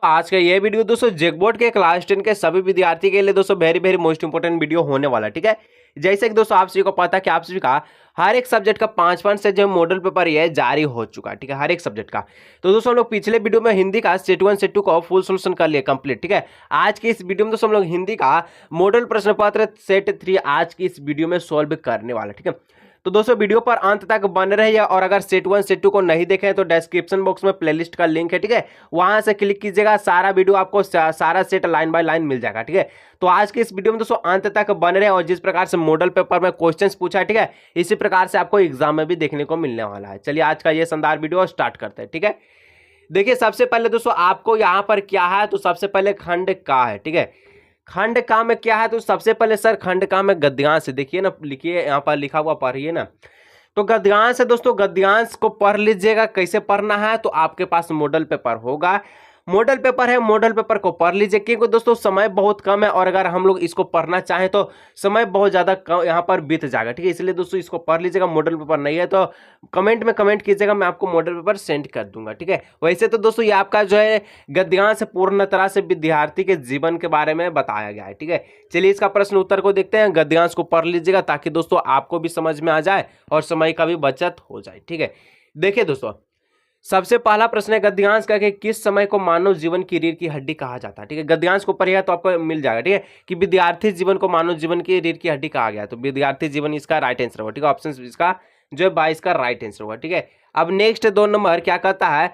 आज का ये वीडियो दोस्तों जेकबोर्ड के क्लास 10 के सभी विद्यार्थी के लिए दोस्तों very very most important video होने वाला है। ठीक है, जैसे कि दोस्तों आप सभी को पता है कि आप सभी का हर एक सब्जेक्ट का 5 से जो मॉडल पेपर ये जारी हो चुका है। ठीक है, हर एक सब्जेक्ट का। तो दोस्तों हम लोग पिछले वीडियो में हिंदी का सेट 1 सेट 2 का फुल सोल्यूशन कर लिया कंप्लीट। ठीक है, आज की इस वीडियो में दोस्तों हम लोग हिंदी का मॉडल प्रश्न पत्र सेट 3 आज की इस वीडियो में सॉल्व करने वाला। ठीक है, तो दोस्तों वीडियो पर अंत तक बने रहिए और अगर सेट 1 सेट 2 को नहीं देखें तो डिस्क्रिप्शन बॉक्स में प्लेलिस्ट का लिंक है। ठीक है, वहां से क्लिक कीजिएगा, सारा वीडियो आपको सारा सेट लाइन बाय लाइन मिल जाएगा। ठीक है, तो आज के इस वीडियो में दोस्तों अंत तक बने रहे और जिस प्रकार से मॉडल पेपर में क्वेश्चंस पूछा है, ठीक है, इसी प्रकार से आपको एग्जाम में भी देखने को मिलने वाला है। चलिए आज का ये शानदार वीडियो स्टार्ट करते हैं। ठीक है, देखिए सबसे पहले दोस्तों आपको यहाँ पर क्या है, तो सबसे पहले खंड का है। ठीक है, खंड का में क्या है, तो सबसे पहले सर खंड का में गद्यांश देखिए ना, लिखिए यहाँ पर लिखा हुआ पढ़िए ना। तो गद्यांश है दोस्तों, गद्यांश को पढ़ लीजिएगा। कैसे पढ़ना है, तो आपके पास मॉडल पेपर होगा, मॉडल पेपर है, मॉडल पेपर को पढ़ लीजिए क्योंकि दोस्तों समय बहुत कम है और अगर हम लोग इसको पढ़ना चाहें तो समय बहुत ज़्यादा यहाँ पर बीत जाएगा। ठीक है, इसलिए दोस्तों इसको पढ़ लीजिएगा। मॉडल पेपर नहीं है तो कमेंट में कमेंट कीजिएगा, मैं आपको मॉडल पेपर सेंड कर दूंगा। ठीक है, वैसे तो दोस्तों ये आपका जो है गद्यांश पूर्ण तरह से विद्यार्थी के जीवन के बारे में बताया गया है। ठीक है, चलिए इसका प्रश्न उत्तर को देखते हैं। गद्यांश को पढ़ लीजिएगा ताकि दोस्तों आपको भी समझ में आ जाए और समय का भी बचत हो जाए। ठीक है, देखिए दोस्तों सबसे पहला प्रश्न है गद्यांश का कि किस समय को मानव जीवन की रीढ़ की हड्डी कहा जाता है। ठीक है, गद्यांश को पढ़िएगा तो आपको मिल जाएगा। ठीक है, कि विद्यार्थी जीवन को मानव जीवन की रीढ़ की हड्डी कहा गया है, तो विद्यार्थी जीवन इसका राइट आंसर होगा। ठीक है, ऑप्शन इसका जो है 22 का राइट आंसर होगा। ठीक है, अब नेक्स्ट 2 नंबर क्या कहता है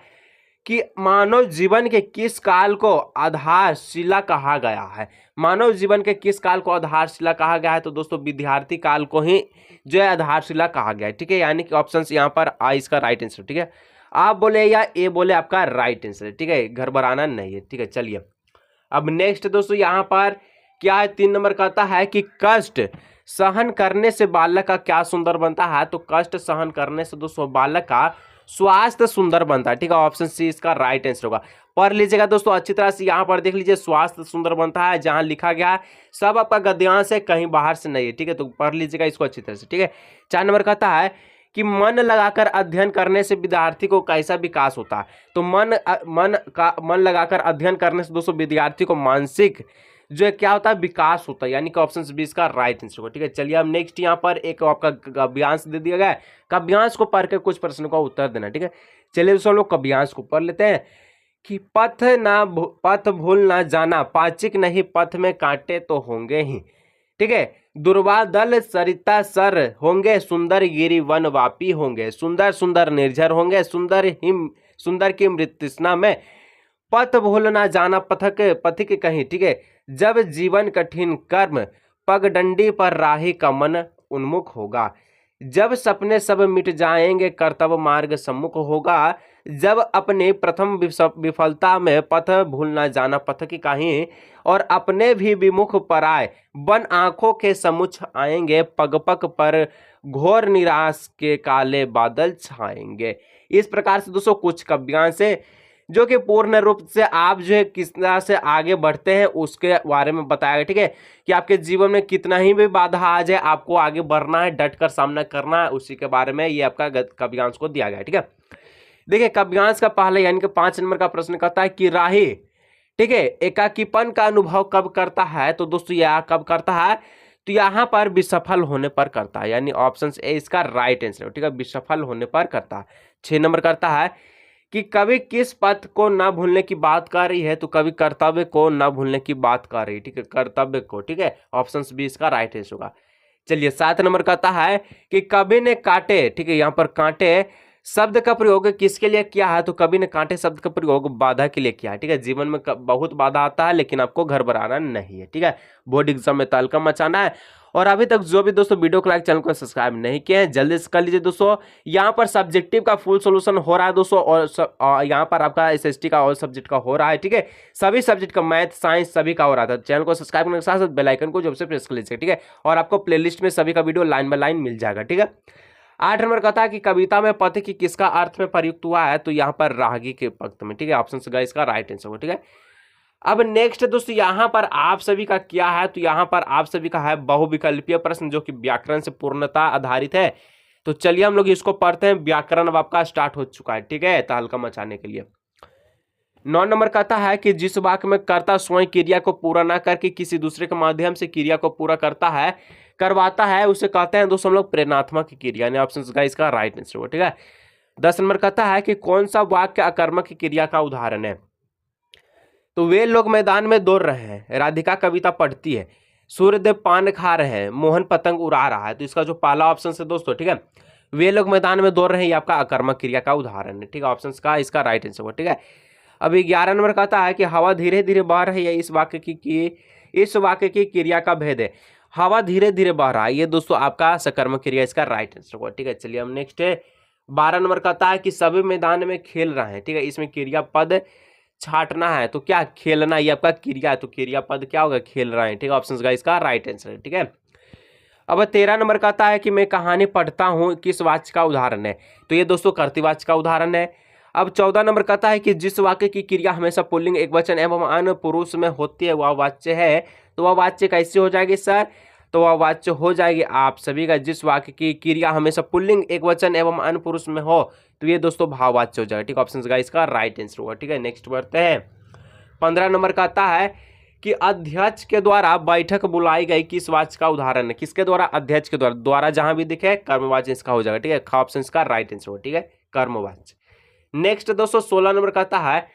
कि मानव जीवन के किस काल को आधारशिला कहा गया है। मानव जीवन के किस काल को आधारशिला कहा गया है, तो दोस्तों विद्यार्थी काल को ही जो है आधारशिला कहा गया है। ठीक है, यानी कि ऑप्शन यहाँ पर आ इसका राइट आंसर। ठीक है, आप बोले या ए बोले आपका राइट आंसर है। ठीक है, घर बनाना नहीं है। ठीक है, चलिए अब नेक्स्ट दोस्तों यहाँ पर क्या है, 3 नंबर कहता है कि कष्ट सहन करने से बालक का क्या सुंदर बनता है, तो कष्ट सहन करने से दोस्तों बालक का स्वास्थ्य सुंदर बनता है। ठीक है, ऑप्शन सी इसका राइट आंसर होगा। पढ़ लीजिएगा दोस्तों अच्छी तरह से, यहाँ पर देख लीजिए स्वास्थ्य सुंदर बनता है जहां लिखा गया है सब आपका गद्यांश है, कहीं बाहर से नहीं है। ठीक है, तो पढ़ लीजिएगा इसको अच्छी तरह से। ठीक है, 4 नंबर कहता है कि मन लगाकर अध्ययन करने से विद्यार्थी को कैसा विकास होता है, तो मन लगाकर अध्ययन करने से दोस्तों विद्यार्थी को मानसिक जो है क्या होता है, विकास होता है, यानी कि ऑप्शन बी इसका राइट आंसर होगा। ठीक है, चलिए अब नेक्स्ट यहाँ पर एक आपका काव्यांश दे दिया गया है, काव्यांश को पढ़ के कुछ प्रश्नों का उत्तर देना। ठीक है, चलिए दोस्तों हम लोग काव्यांश को पढ़ लेते हैं कि पथ भूल ना जाना, पाचिक नहीं पथ में कांटे तो होंगे ही। ठीक है, दुर्वादल सरिता सर होंगे, सुंदर गिरि वन वापी होंगे, सुंदर सुंदर निर्झर होंगे, सुंदर की मृत तृष्णा में पथ भूल ना जाना पथिक कहीं। ठीक है, जब जीवन कठिन कर्म पगडंडी पर राही का मन उन्मुख होगा, जब सपने सब मिट जाएंगे कर्तव्य मार्ग सम्मुख होगा, जब अपने प्रथम विफलता में पथ भूल ना जाना पथ की कहीं, और अपने भी विमुख पराए बन आंखों के समुच आएंगे, पग पग पर घोर निराश के काले बादल छाएंगे। इस प्रकार से दोस्तों कुछ काव्यांश है जो कि पूर्ण रूप से आप जो है किस तरह से आगे बढ़ते हैं उसके बारे में बताया गया। ठीक है, कि आपके जीवन में कितना ही भी बाधा आ जाए आपको आगे बढ़ना है, डट कर सामना करना है, उसी के बारे में ये आपका काव्यांश को दिया गया है। ठीक है, देखिए काव्यांश का पहला यानी कि 5 नंबर का प्रश्न कहता है कि राही, ठीक है, एकाकीपन का अनुभव कब करता है, तो दोस्तों यह कब करता है, तो यहाँ पर विसफल होने पर करता है, यानी ऑप्शन ए इसका राइट आंसर है। ठीक है, विसफल होने पर करता है। 6 नंबर करता है कि कवि किस पथ को न भूलने की बात कर रही है, तो कवि कर्तव्य को न भूलने की बात कर रही है। ठीक है, कर्तव्य को। ठीक है, ऑप्शन बी इसका राइट आंसर होगा। चलिए 7 नंबर कहता है कि कवि ने कांटे, ठीक है, यहाँ पर कांटे शब्द का प्रयोग किसके लिए किया है, तो कवि ने कांटे शब्द का प्रयोग बाधा के लिए किया है। ठीक है, जीवन में बहुत बाधा आता है लेकिन आपको घर बनाना नहीं है। ठीक है, बोर्ड एग्जाम में तहलका मचाना है। और अभी तक जो भी दोस्तों वीडियो को लाइक, चैनल को सब्सक्राइब नहीं किए हैं जल्दी से कर लीजिए दोस्तों। यहाँ पर सब्जेक्टिव का फुल सॉल्यूशन हो रहा है दोस्तों, और यहाँ पर आपका एसएसटी का और सब्जेक्ट का हो रहा है। ठीक है, सभी सब्जेक्ट का मैथ साइंस सभी का हो रहा था। चैनल को सब्सक्राइब करने के साथ साथ बेल आइकन को जब से प्रेस कर लीजिए। ठीक है, और आपको प्लेलिस्ट में सभी का वीडियो लाइन बाय लाइन मिल जाएगा। ठीक है, 8 नंबर कहता है कि कविता में पथ की किसका अर्थ में प्रयुक्त हुआ है, तो यहाँ पर रागी के पक्त में। ठीक है, ऑप्शन ग इसका राइट आंसर होगा। ठीक है, अब नेक्स्ट दोस्तों यहाँ पर आप सभी का क्या है, तो यहाँ पर आप सभी का है बहुविकल्पीय प्रश्न जो कि व्याकरण से पूर्णता आधारित है। तो चलिए हम लोग इसको पढ़ते हैं। व्याकरण अब आपका स्टार्ट हो चुका है। ठीक है, तहलका मचाने के लिए 9 नंबर कहता है कि जिस वाक्य में कर्ता स्वयं क्रिया को पूरा ना करके किसी दूसरे के माध्यम से क्रिया को पूरा करवाता है उसे कहते हैं दोस्तों हम लोग प्रेरणात्मक क्रिया, यानी ऑप्शन का इसका राइट आंसर होगा। ठीक है। 10 नंबर कहता है कि कौन सा वाक्य अकर्मक क्रिया का उदाहरण है। तो वे लोग मैदान में दौड़ रहे हैं, राधिका कविता पढ़ती है, सूर्यदेव पान खा रहे हैं, मोहन पतंग उड़ा रहा है। तो इसका जो पहला ऑप्शन है दोस्तों, ठीक है, वे लोग मैदान में दौड़ रहे हैं, ये आपका अकर्मक क्रिया का उदाहरण है। ठीक है, ऑप्शन का इसका राइट आंसर होगा। ठीक है। अभी 11 नंबर कहता है कि हवा धीरे धीरे बह रही है, इस वाक्य की क्रिया का भेद है। हवा धीरे धीरे बह रहा है, ये दोस्तों आपका सकर्मक क्रिया, इसका राइट आंसर होगा। ठीक है। चलिए हम नेक्स्ट है 12 नंबर कहता है कि सभी मैदान में खेल रहे हैं। ठीक है, इसमें क्रिया पद छाटना है, तो क्या खेलना, ये आपका क्रिया है, तो क्रिया पद क्या होगा, खेल रहे हैं। ठीक है, ऑप्शन का इसका राइट आंसर है। ठीक है। अब 13 नंबर कहता है कि मैं कहानी पढ़ता हूँ, किस वाच्य का उदाहरण है। तो ये दोस्तों कर्तृवाच्य का उदाहरण है। अब 14 नंबर कहता है कि जिस वाक्य की क्रिया हमेशा पुल्लिंग एकवचन एवं अन्य पुरुष में होती है वह वाच्य है। तो वह वाच्य कैसे हो जाएगी सर, तो वह वाच्य हो जाएगी आप सभी का जिस वाक्य की क्रिया हमेशा पुल्लिंग एकवचन एवं अन्य पुरुष में हो, तो ये दोस्तों भाववाच्य हो जाएगा। ठीक, ऑप्शन का इसका राइट आंसर होगा। ठीक है, नेक्स्ट बढ़ते हैं। 15 नंबर कहता है कि अध्यक्ष के द्वारा बैठक बुलाई गई, किस वाच्य का उदाहरण है। किसके द्वारा, अध्यक्ष के द्वारा जहां भी दिखे कर्मवाच्य इसका हो जाएगा। ठीक है, ऑप्शन का राइट आंसर होगा। ठीक है, कर्मवाच्य। नेक्स्ट दोस्तों 16 नंबर कहता है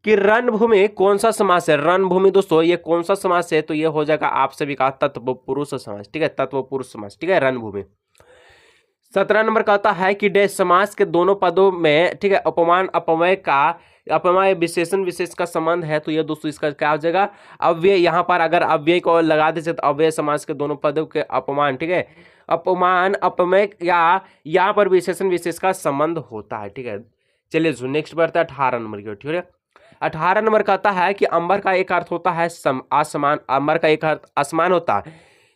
कि रणभूमि कौन सा समास है। रणभूमि दोस्तों ये कौन सा समास है, तो ये हो जाएगा आप सभी का तत्पुरुष समास। ठीक है, तत्पुरुष समास। ठीक है, रणभूमि। 17 नंबर कहता है कि डैश समास के दोनों पदों में, ठीक है, अपमान अपमय विशेषण विशेष का संबंध है, तो ये दोस्तों इसका क्या हो जाएगा, अव्यय। यहाँ पर अगर अव्यय को लगा दे तो अव्यय समास के दोनों पदों के अपमान, ठीक है, अपमान अपमय या यहाँ पर विशेषण विशेष का संबंध होता है। ठीक है। चलिए नेक्स्ट बढ़ता है 18 नंबर की। ठीक है, 18 नंबर कहता है कि अंबर का एक अर्थ होता है आसमान, अंबर का एक अर्थ आसमान होता है,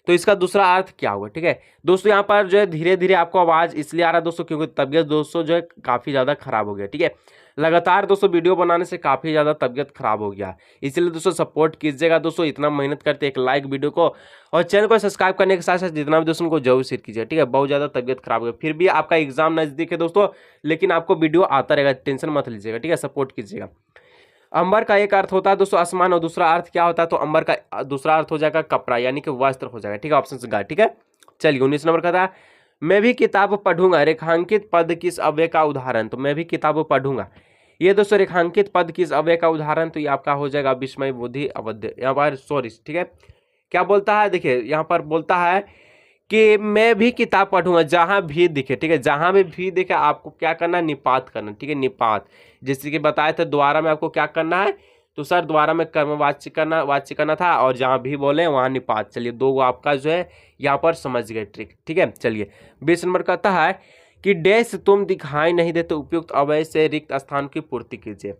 तो इसका दूसरा अर्थ क्या होगा। ठीक है दोस्तों, यहाँ पर जो है धीरे धीरे आपको आवाज इसलिए आ रहा है दोस्तों क्योंकि तबियत दोस्तों जो है काफी ज्यादा खराब हो गया। ठीक है, लगातार दोस्तों वीडियो बनाने से काफी ज्यादा तबियत खराब हो गया, इसलिए दोस्तों सपोर्ट कीजिएगा दोस्तों, इतना मेहनत करते एक लाइक वीडियो को और चैनल को सब्सक्राइब करने के साथ साथ जितना भी दोस्तों को जरूर शेयर कीजिए। ठीक है, बहुत ज्यादा तबियत खराब हो गया, फिर भी आपका एग्जाम नजदीक है दोस्तों, लेकिन आपको वीडियो आता रहेगा, टेंशन मत लीजिएगा। ठीक है, सपोर्ट कीजिएगा। अंबर का एक अर्थ होता है दोस्तों आसमान और दूसरा अर्थ क्या होता है, तो अंबर का दूसरा अर्थ हो जाएगा कपड़ा यानी कि वस्त्र हो जाएगा। ठीक है, ऑप्शन गा। ठीक है, चलिए 19 नंबर का था मैं भी किताब पढ़ूंगा, रेखांकित पद किस अव्यय का उदाहरण। तो मैं भी किताब पढ़ूंगा, ये दोस्तों रेखांकित पद किस अव्यय का उदाहरण, तो ये आपका हो जाएगा विस्मय बुद्धि अवध्य। यहाँ पर सॉरी, ठीक है, क्या बोलता है, देखिए यहाँ पर बोलता है कि मैं भी किताब पढ़ूंगा, जहां भी दिखे। ठीक है, जहां भी दिखे आपको क्या करना है, निपात करना। ठीक है, निपात जैसे कि बताया था द्वारा में आपको क्या करना है, तो सर द्वारा में कर्मवाच्य करना था, और जहां भी बोले वहां निपात। चलिए दो आपका जो है यहाँ पर समझ गए ट्रिक। ठीक है, चलिए 20 नंबर कहता है कि डैश तुम दिखाई नहीं देते, उपयुक्त अव्यय से रिक्त स्थान की पूर्ति कीजिए।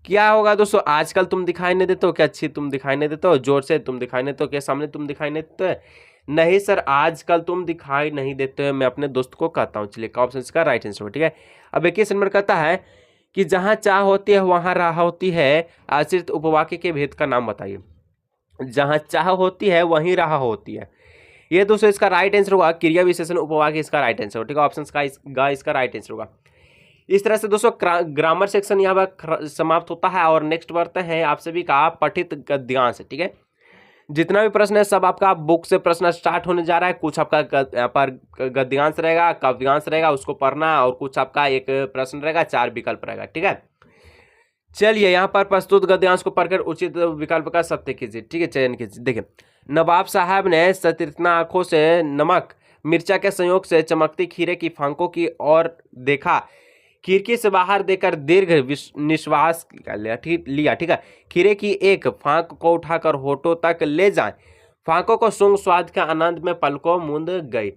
क्या होगा दोस्तों, आजकल तुम दिखाई नहीं देते हो, क्या अच्छी तुम दिखाई नहीं देते हो, जोर से तुम दिखाई नहीं देते हो, क्या सामने तुम दिखाई नहीं देते हो, नहीं सर आजकल तुम दिखाई नहीं देते हो, मैं अपने दोस्त को कहता हूँ। चलिए ऑप्शन इसका राइट आंसर। ठीक है, अब 21 नंबर कहता है कि जहां चाह होती है वहां राह होती है, आश्रित उपवाक्य के भेद का नाम बताइए। जहां चाह होती है वहीं राह होती है, ये दोस्तों इसका राइट आंसर होगा क्रिया विशेषण उपवाक्य, इसका राइट आंसर होगा। ठीक है, ऑप्शन का इसका राइट आंसर होगा। इस तरह से दोस्तों ग्रामर सेक्शन यहाँ पर समाप्त होता है, और नेक्स्ट बढ़ते हैं आप सभी का पठित गद्यांश। ठीक है, जितना भी प्रश्न है सब आपका बुक से प्रश्न स्टार्ट होने जा रहा है, कुछ आपका यहाँ पर गद्यांश रहेगा, काव्यांश रहेगा, उसको पढ़ना, और कुछ आपका एक प्रश्न रहेगा, 4 विकल्प रहेगा। ठीक है, चलिए यहाँ पर प्रस्तुत गद्यांश को पढ़कर उचित विकल्प का सत्य कीजिए। ठीक है, चयन कीजिए। देखिए, नवाब साहब ने सतीर्थना आंखों से नमक मिर्चा के संयोग से चमकती खीरे की फांकों की ओर देखा, खिड़की से बाहर देकर दीर्घ निश्वास लिया। ठीक है, खीरे की एक फांक को उठाकर होठों तक ले जाएं, फांकों को सूंघ स्वाद के आनंद में पलकों मूंद गई।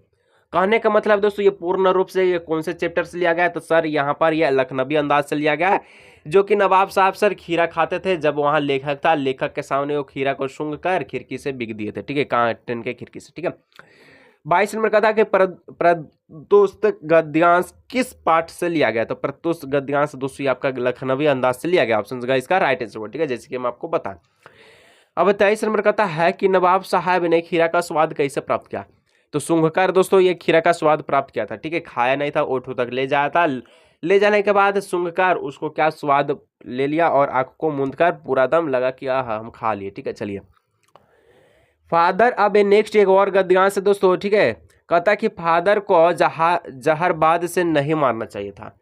कहने का मतलब दोस्तों ये पूर्ण रूप से ये कौन से चैप्टर से लिया गया है, तो सर यहाँ पर यह लखनवी अंदाज से लिया गया है, जो कि नवाब साहब सर खीरा खाते थे, जब वहाँ लेखक था, लेखक के सामने वो खीरा को सूंघ कर खिड़की से बिक दिए थे। ठीक है, कहाँ, ट्रेन के खिड़की से। ठीक है, 22 नंबर का था कि प्रस्तुत गद्यांश किस पाठ से लिया गया, तो प्रस्तुत गद्यांश दोस्तों आपका लखनवी अंदाज से लिया गया, ऑप्शन का इसका राइट आंसर होगा। ठीक है, जैसे कि हम आपको बताएं। अब 23 नंबर का है कि नवाब साहब ने खीरा का स्वाद कैसे प्राप्त किया, तो सूंघकर दोस्तों ये खीरा का स्वाद प्राप्त किया था। ठीक है, खाया नहीं था, ओठों तक ले जाया था, ले जाने के बाद सूंघकर उसको क्या स्वाद ले लिया और आंख को मूंदकर पूरा दम लगा कि आहा हम खा लिए। ठीक है, चलिए फादर। अब नेक्स्ट एक और गद्यांश है दोस्तों, ठीक है। कहता कि फादर को जहरबाद से नहीं मारना चाहिए था,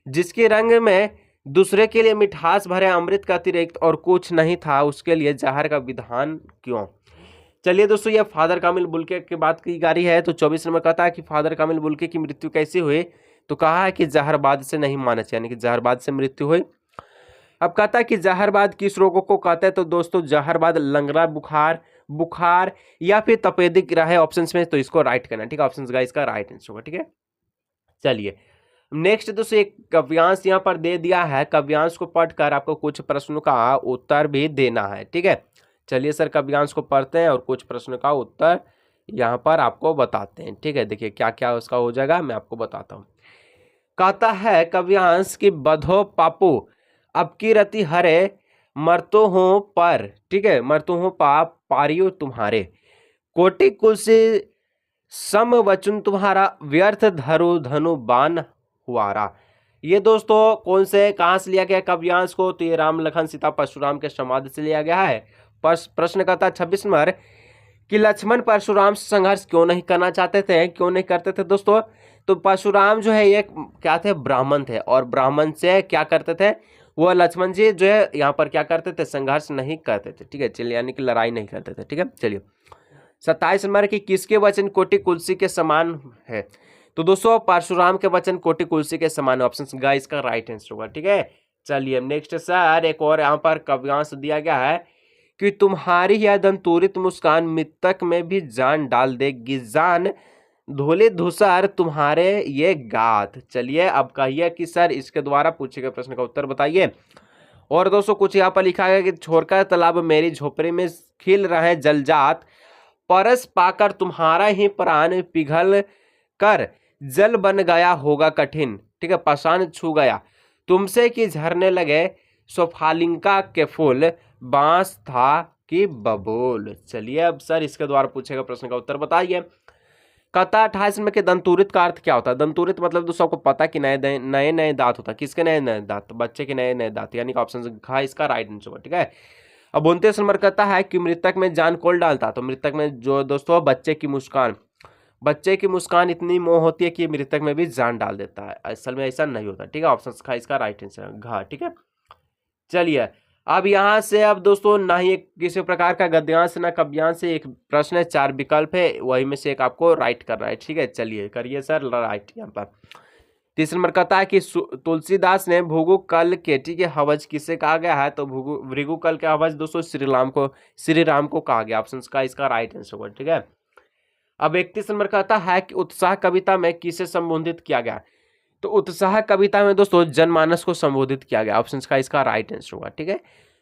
जिसके रंग में दूसरे के लिए मिठास भरे अमृत का अतिरिक्त और कुछ नहीं था, उसके लिए जहर का विधान क्यों। चलिए दोस्तों, ये फादर कामिल बुल्के की बात की जा रही है। तो 24 नंबर कहता है कि फादर कामिल बुल्के की मृत्यु कैसे हुई, तो कहा है कि जहरबाद से नहीं मारना चाहिए, यानी कि जहरबाद से मृत्यु हुई। अब कहता है कि जहरबाद किस रोगों को कहते हैं, तो दोस्तों जहरबाद लंगड़ा बुखार या फिर तपेदिक रहे ऑप्शन में, तो इसको राइट करना। ठीक है, ऑप्शन का इसका राइट आंसर होगा। ठीक है, चलिए नेक्स्ट दोस्तों एक काव्यांश यहाँ पर दे दिया है। काव्यांश को पढ़कर आपको कुछ प्रश्नों का उत्तर भी देना है। ठीक है, चलिए सर काव्यांश को पढ़ते हैं और कुछ प्रश्नों का उत्तर यहाँ पर आपको बताते हैं। ठीक है, देखिए क्या क्या उसका हो जाएगा मैं आपको बताता हूँ। कहता है काव्यांश की बधो पापू अब की रति हरे मरतो हूँ पर, ठीक है, मरतो हूँ पाप पारियो तुम्हारे, कोटि कुल से सम वचन तुम्हारा, व्यर्थ धरु धनु बाण हुआरा। ये दोस्तों कौन से कहां से लिया गया काव्यांश को, तो ये राम लखन सीता परशुराम के समाधि से लिया गया है। प्रश्न करता 26 नंबर कि लक्ष्मण परशुराम से संघर्ष क्यों नहीं करना चाहते थे, क्यों नहीं करते थे दोस्तों। तो परशुराम जो है ये क्या थे, ब्राह्मण थे, और ब्राह्मण से क्या करते थे, वो लक्ष्मण जी जो है यहाँ पर क्या करते थे, संघर्ष नहीं करते थे। ठीक है, चलिए यानी कि लड़ाई नहीं करते थे। ठीक है, चलिए 27 नंबर की किसके वचन कोटि कुलसी के समान है, तो दोस्तों परशुराम के वचन कोटि कुलसी के समान, ऑप्शन गा इसका राइट आंसर होगा। ठीक है, चलिए नेक्स्ट सर एक और यहाँ पर काव्यांश दिया गया है कि तुम्हारी यह दंतुरित मुस्कान मृतक में भी जान डाल देगी, जान धोले धुसर तुम्हारे ये गाथ। चलिए अब कहिए कि सर इसके द्वारा पूछे गए प्रश्न का उत्तर बताइए। और दोस्तों कुछ यहाँ पर लिखा है कि छोड़कर तालाब मेरी झोपड़ी में खिल रहे जलजात, परस पाकर तुम्हारा ही प्राण पिघल कर जल बन गया होगा कठिन। ठीक है, पाषाण छू गया तुमसे कि झरने लगे सोफालिंका के फूल, बांस था कि बबूल। चलिए अब सर इसके द्वारा पूछेगा प्रश्न का उत्तर बताइए। कहता 28 में के दंतुरित का अर्थ क्या होता है। दंतुरित मतलब दोस्तों आपको पता कि नए नए दांत होता है, किसके नए नए दांत, बच्चे के नए नए दांत, यानी कि ऑप्शन घ इसका राइट आंसर होगा। ठीक है, अब 29 नंबर कहता है कि मृतक में जान कौन डालता, तो मृतक में जो दोस्तों बच्चे की मुस्कान, बच्चे की मुस्कान इतनी मोह होती है कि मृतक में भी जान डाल देता है, असल में ऐसा नहीं होता। ठीक है, ऑप्शन खा इसका राइट आंसर है घा। ठीक है, चलिए अब यहाँ से अब दोस्तों ना ही एक किसी प्रकार का गद्यांश ना काव्यांश से एक प्रश्न है, 4 विकल्प है, वही में से एक आपको राइट करना है। ठीक है, चलिए करिए सर राइट। यहाँ पर 30 नंबर कहता है कि तुलसीदास ने भृगु कल केटी के हवज किसे कहा गया है, तो भृगु कल के हवज दोस्तों श्री राम को कहा गया, ऑप्शन का इसका राइट आंसर होगा। ठीक है, अब 31 नंबर कहता है कि उत्साह कविता में किसे संबोधित किया गया, तो उत्साह कविता में दोस्तों जनमानस को संबोधित किया गया, ऑप्शन का इसका राइट आंसर होगा। ठीक है,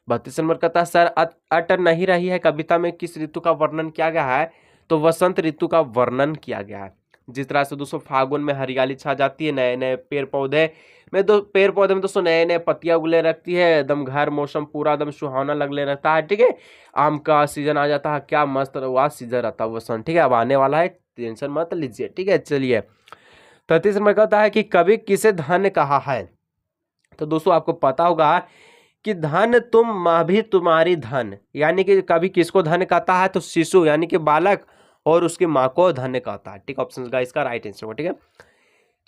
32 नंबर कहता है सर अट नहीं रही है कविता में किस ऋतु का वर्णन किया गया है, तो वसंत ऋतु का वर्णन किया गया है। जिस तरह से दोस्तों फागुन में हरियाली छा जाती है, नए नए पेड़ पौधे में दोस्तों नए नए पत्तियां उगले रखती है, एकदम घर मौसम पूरा एकदम सुहावना लगने रहता है। ठीक है, आम का सीजन आ जाता है, क्या मस्त सीजन रहता है वसंत। ठीक है, अब आने वाला है, टेंशन मत लीजिए। ठीक है, चलिए 33 नंबर कहता है कि कवि किसे धन कहा है, तो दोस्तों आपको पता होगा कि धन तुम माँ भी तुम्हारी धन, यानी कि कवि किसको धन कहता है, तो शिशु यानी कि बालक और उसकी माँ को धन कहता है। ठीक, ऑप्शन का इसका राइट आंसर होगा। ठीक है,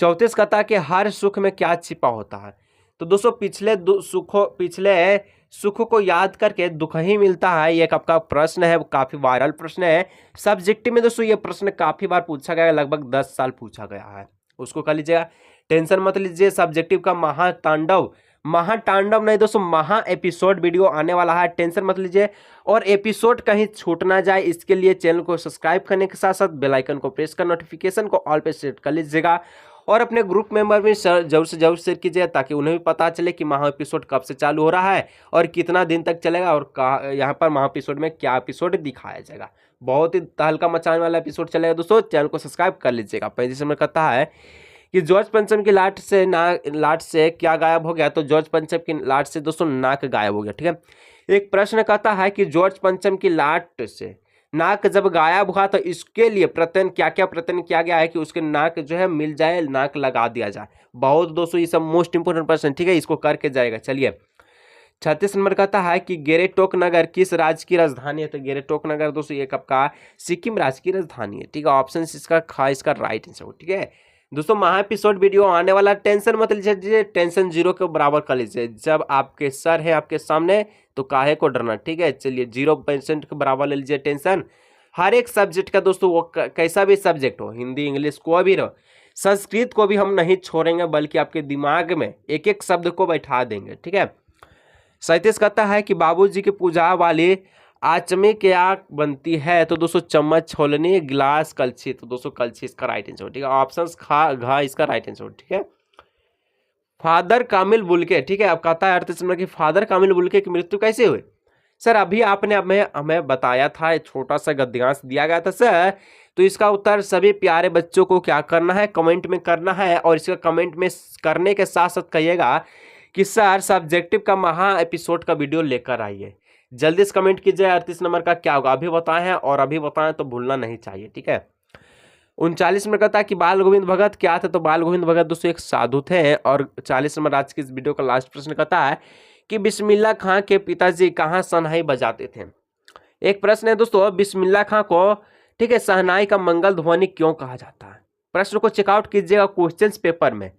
34 कहता है कि हर सुख में क्या छिपा होता है, तो दोस्तों पिछले सुख को याद करके दुख ही मिलता है। ये आपका प्रश्न है, काफी वायरल प्रश्न है, सब्जेक्टिव में दोस्तों ये प्रश्न काफी बार पूछा गया, लगभग 10 साल पूछा गया है, उसको कर लीजिएगा, टेंशन मत लीजिए। सब्जेक्टिव का महातांडव नहीं दोस्तों, महा एपिसोड वीडियो आने वाला है, टेंशन मत लीजिए। और एपिसोड कहीं छूट ना जाए इसके लिए चैनल को सब्सक्राइब करने के साथ साथ बेल आइकन को प्रेस कर नोटिफिकेशन को ऑल पे सेट कर लीजिएगा, और अपने ग्रुप मेंबर में जरूर से जरूर शेयर कीजिए, ताकि उन्हें भी पता चले कि महा एपिसोड कब से चालू हो रहा है और कितना दिन तक चलेगा, और यहाँ पर महा एपिसोड में क्या एपिसोड दिखाया जाएगा। बहुत ही तहलका मचाने वाला एपिसोड चलेगा दोस्तों, चैनल को सब्सक्राइब कर लीजिएगा। 35 नंबर कहता है कि जॉर्ज पंचम की लाट से क्या गायब हो गया, तो जॉर्ज पंचम की लाट से दोस्तों नाक गायब हो गया। ठीक है, एक प्रश्न कहता है कि जॉर्ज पंचम की लाट से नाक जब गायब हुआ तो इसके लिए प्रत्ययन क्या क्या प्रत्ययन किया गया है कि उसके नाक जो है मिल जाए, नाक लगा दिया जाए। बहुत दोस्तों ये सब मोस्ट इंपोर्टेंट प्रश्न, ठीक है, इसको करके जाएगा। चलिए 36 नंबर कहता है कि गेरेटोक नगर किस राज्य की राजधानी है? तो गेरेटोक नगर दोस्तों ये कब का सिक्किम राज्य की राजधानी है, ठीक है। ऑप्शन इसका खा इसका राइट आंसर, ठीक है दोस्तों। महा एपिसोड वीडियो आने वाला, टेंशन मत लीजिए, टेंशन जीरो के बराबर कर लीजिए। जब आपके सर है आपके सामने तो काहे को डरना, ठीक है। चलिए 0% के बराबर ले लीजिए टेंशन। हर एक सब्जेक्ट का दोस्तों वो कैसा भी सब्जेक्ट हो, हिंदी इंग्लिश कोई भी रहो, संस्कृत को भी हम नहीं छोड़ेंगे, बल्कि आपके दिमाग में एक एक शब्द को बैठा देंगे, ठीक है। 37 कहता है कि बाबूजी की पूजा वाली आचमी क्या बनती है? तो दोस्तों चम्मच, छोलनी, गिलास, कलछी। तो दोस्तों कलछी इसका राइट आंसर, ठीक है। ऑप्शन खा घा इसका राइट आंसर, ठीक है। फादर कामिल बुल्के, ठीक है। अब कहता है 38 नंबर की फादर कामिल बुल्के की मृत्यु कैसे हुई? सर अभी आपने हमें बताया था, छोटा सा गद्यांश दिया गया था सर। तो इसका उत्तर सभी प्यारे बच्चों को क्या करना है, कमेंट में करना है। और इसका कमेंट में करने के साथ साथ कहिएगा कि सर सब्जेक्टिव का महा एपिसोड का वीडियो लेकर आइए। जल्दी से कमेंट कीजिए 38 नंबर का क्या होगा, अभी बताएं, और अभी बताएं तो भूलना नहीं चाहिए, ठीक है। 39 नंबर कहता है कि बाल गोविंद भगत क्या थे? तो बाल गोविंद भगत दोस्तों एक साधु थे। और 40 नंबर आज की इस वीडियो का लास्ट प्रश्न कहता है कि बिस्मिल्लाह खां के पिताजी कहाँ शहनाई बजाते थे? एक प्रश्न है दोस्तों, बिस्मिल्लाह खां को, ठीक है, शहनाई का मंगल ध्वनि क्यों कहा जाता है? प्रश्न को चेकआउट कीजिएगा क्वेश्चंस पेपर में।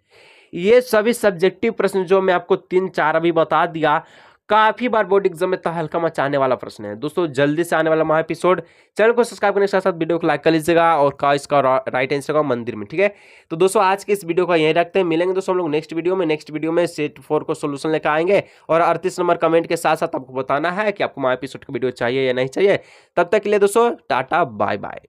ये सभी सब्जेक्टिव प्रश्न जो मैं आपको 3-4 अभी बता दिया, काफी बार बोर्ड एग्जाम में तहलका मचाने वाला प्रश्न है दोस्तों। जल्दी से आने वाला महा एपिसोड, चैनल को सब्सक्राइब करने के साथ साथ वीडियो को लाइक कर लीजिएगा। और का इसका राइट आंसर का मंदिर में, ठीक है। तो दोस्तों आज के इस वीडियो को यहीं रखते हैं, मिलेंगे दोस्तों हम लोग नेक्स्ट वीडियो में सेट 4 को सोल्यूशन लेकर आएंगे। और 38 नंबर कमेंट के साथ साथ आपको बताना है कि आपको महा एपिसोड का वीडियो चाहिए या नहीं चाहिए। तब तक के लिए दोस्तों टाटा बाय बाय।